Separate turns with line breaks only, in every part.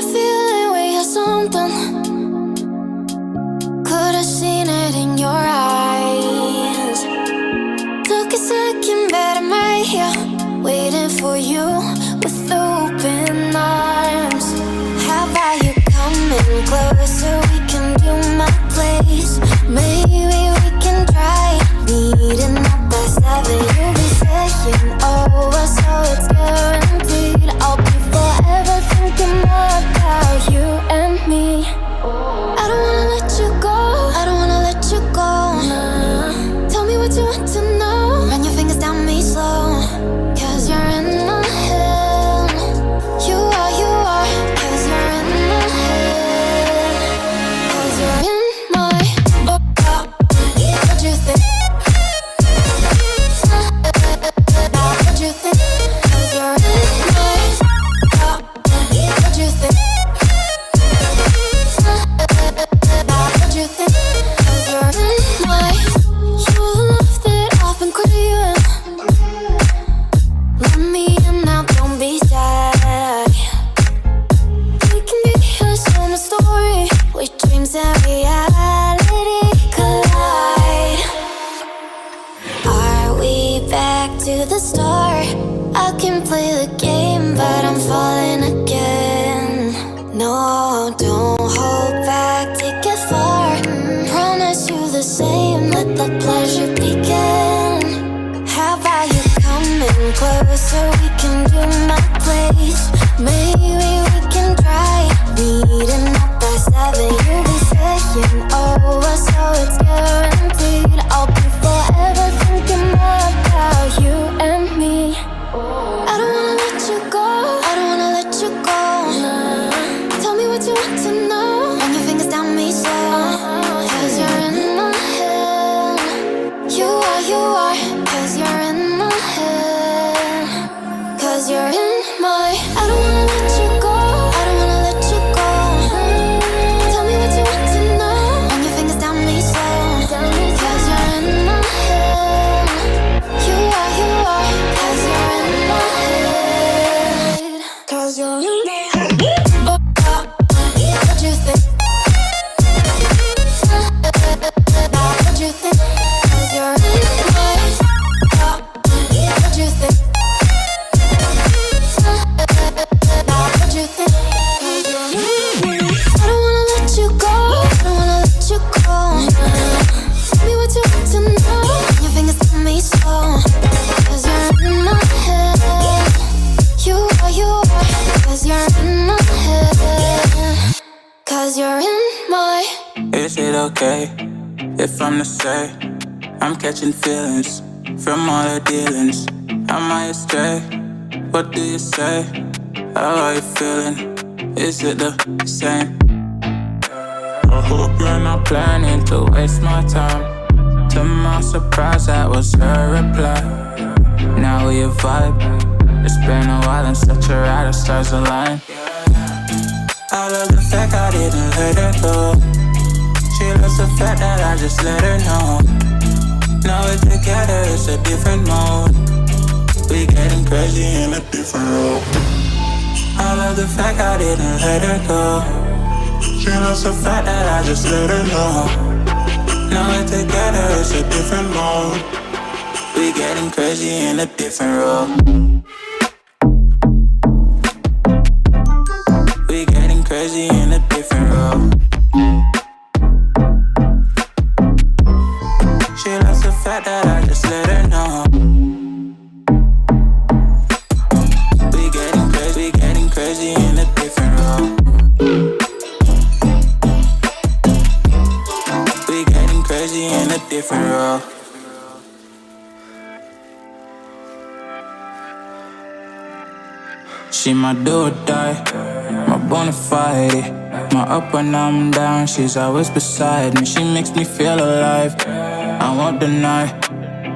a feeling we had something. Could've seen it in your eyes. Took a second, but I'm right here, waiting for you with open arms. How about you coming closer? We can do my place. Maybe we can try meeting up by 7. You'll be saying over, so it's guaranteed. I'll be forever thinking about you and me. I don't wanna let you go, I don't wanna let you go. Tell me what you want to know. Run your fingers down me slow, 'cause you're in my head. You are, 'cause you're in my head. 'Cause you're in my what you think? What you think? 'Cause you're in my what you think? What you think? 'Cause you're in my you're the love that I've been craving. Let me in now, don't be shy. We can get here, so my story, with dreams and reality collide. Are we back to the start? I can play the game, but I'm falling again. No, don't hold back, take it far. Promise you the same, let the pleasure begin. How about you coming closer? We can do my place. Maybe we can try meeting up by 7. You'll be saying over, so it's guaranteed. I'll be forever thinking about you and me. I don't wanna let you go, I don't wanna let you go. Tell me what you want to know. Run your fingers down me slow, 'cause you're in my head. You are, 'cause you're in my head. 'Cause you're in my I don't wanna let you go, I don't wanna let you go. Tell me what you want to know. Run your fingers down me slow, 'cause you're in my head. You are, 'cause you're in my head. 'Cause you're in my head. What you think? What you think? 'Cause you're in my what you think? What you think? 'Cause you're in I don't wanna let you go, I don't wanna let you go. Tell me what you want to know. Your fingers tell me slow, 'cause you're in my head. You are, 'cause you're in my head. 'Cause you're in my
Is it okay if I'm to say I'm catching feelings from all the dealings? Am I astray? What do you say? How are you feeling? Is it the same? I hope you're not planning to waste my time. To my surprise, that was her reply. Now we vibe. It's been a while and such a ride, the stars align. I love the fact I didn't let her go. She loves the fact that I just let her know. Now we're together, it's a different mode. We getting crazy in a different role. I love the fact I didn't let her go. She loves the fact that I just let her know. Now we're together, it's a different mode. We getting crazy in a different role. We getting crazy in a different role. She loves the fact that I just let her know. We getting crazy in a different role. We getting crazy in a different role. She my do or die, my bona fide. My up when I'm down, she's always beside me. She makes me feel alive, I won't deny.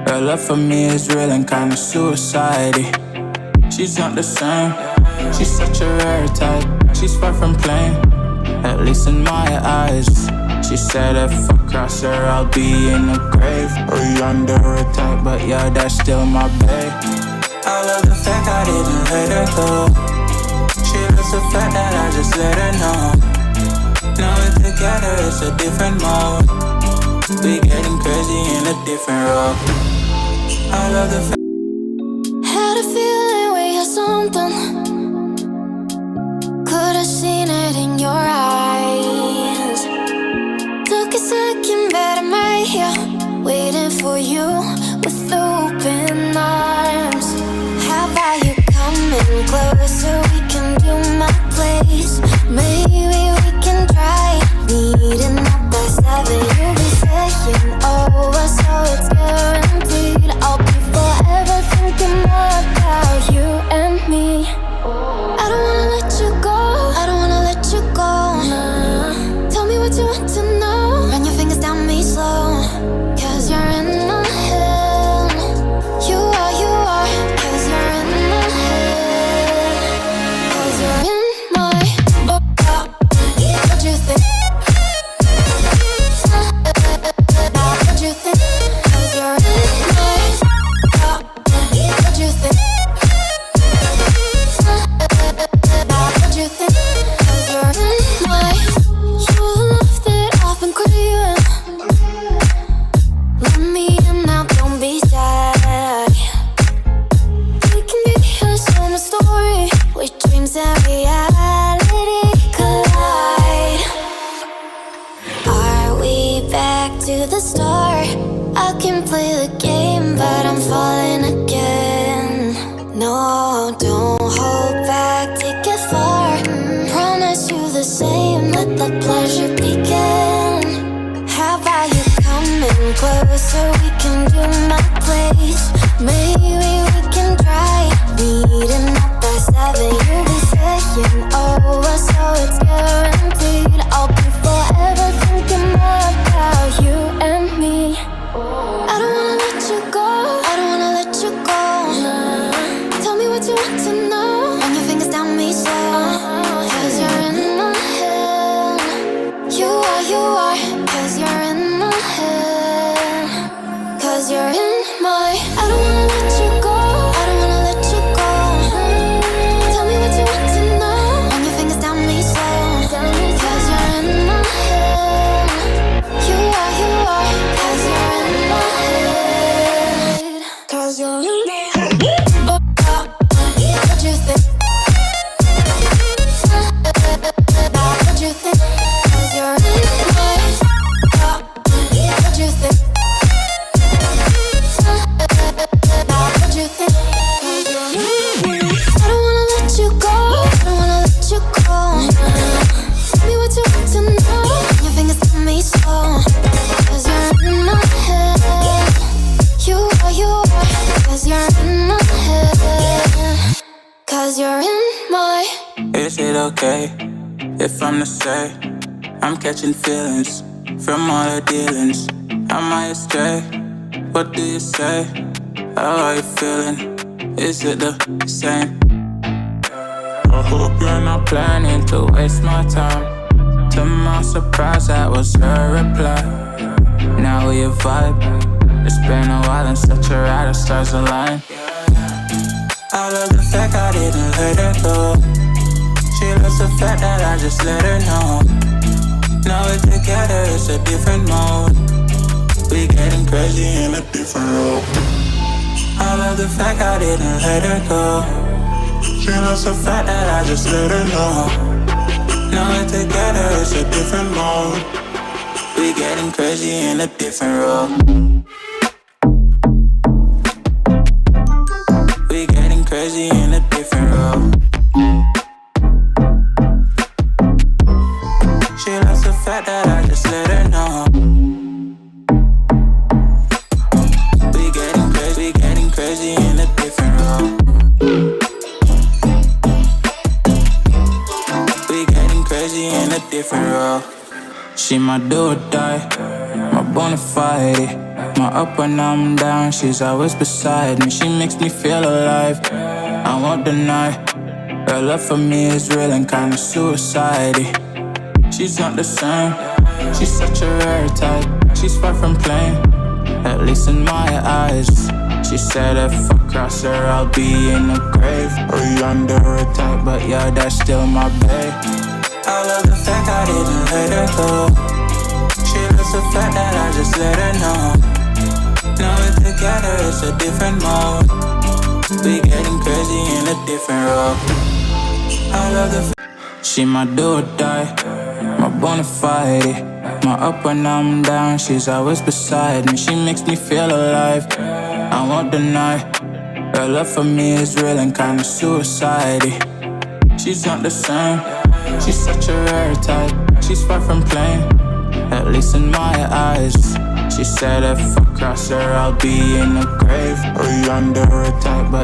Her love for me is real and kinda suicide-y. She's not the same, she's such a rare type. She's far from plain, at least in my eyes. She said if I cross her, I'll be in the grave or under her type, but yeah, that's still my babe. I love the fact I didn't let her go. She loves the fact that I just just let her know. Now we're together, it's a different mode. We getting crazy in a different role. I love the fact.
Had a feeling we had something. Could've seen it in your eyes. Took a second, but I'm right here, waiting for you with open arms. How about you coming closer? We can do my place. Maybe we can try meeting up by 7. You'll be saying over, so it's guaranteed. I'll be forever thinking more about you and me. I don't wanna let you go, I don't wanna let you go. Tell me what you want to know. Run your fingers down me slow, 'cause you're in my head. You are, 'cause you're in my head. 'Cause you're in my what you think? What you think? 'Cause you're in my what you think? What you think? 'Cause you're in my your love that I've been craving. Let me in now, don't be shy. We can be a summer story where dreams and reality collide. Are we back to the start? I can play the game, but I'm falling again. No, don't hold back, take it far. Promise you the same, let the pleasure begin. How about you coming closer? We can do my place. Maybe we can try meeting up by 7. You'll be saying over, so it's guaranteed. I'll be forever thinking more about you and me. I don't wanna let you go, I don't wanna let you go. Tell me what you want to know. Run your fingers down me slow, 'cause you're in my head. You are, 'cause you're in my head. 'Cause you're in my. I don't wanna let you go, I don't wanna let you go. Tell me what you want to know. Run your fingers down me slow, 'cause you're in my head. You are, 'cause you're in my head. 'Cause you're in my head. What you think? What you think? 'Cause you're in my. What you think? What you think? 'Cause you're in my. I don't wanna let you go, I don't wanna let you go. Tell me what you want to know. Your fingers on me slow, 'cause you're in my head. You are, 'cause you're in my head. 'Cause you're in my.
Is it okay if I'm to say I'm catching feelings from all the dealings? Am I astray? What do you say? How are you feeling? Is it the same? I hope you're not planning to waste my time. To my surprise, that was her reply. Now we vibe. It's been a while and such a ride, the stars align. I love the fact I didn't let her go. She loves the fact that I just let her know. Now we're together, it's a different mode. We getting crazy in a different role. I love the fact I didn't let her go. She loves the fact that I just let her know. Now we're together, it's a different mode. We getting crazy in a different role. We getting crazy in a different role. She loves the fact that I just let her know. We getting crazy in a different role. We getting crazy in a different role. She my do or die, my bona fide. My up when I'm down, she's always beside me. She makes me feel alive, I won't deny. Her love for me is real and kinda suicide-y. She's not the same, she's such a rare type. She's far from plain, at least in my eyes. She said if I cross her, I'll be in the grave or under her type. But yeah, that's still my babe. I love the fact I didn't let her go. She loves the fact that I just let her know. Now we're together, it's a different mode. We getting crazy in a different role. I love the she my do or die, my bona fide. My up when I'm down, she's always beside me. She makes me feel alive, I won't deny. Her love for me is real and kinda suicide-y. She's not the same, she's such a rare type. She's far from plain, at least in my eyes. She said if I cross her, I'll be in the grave or under a type, but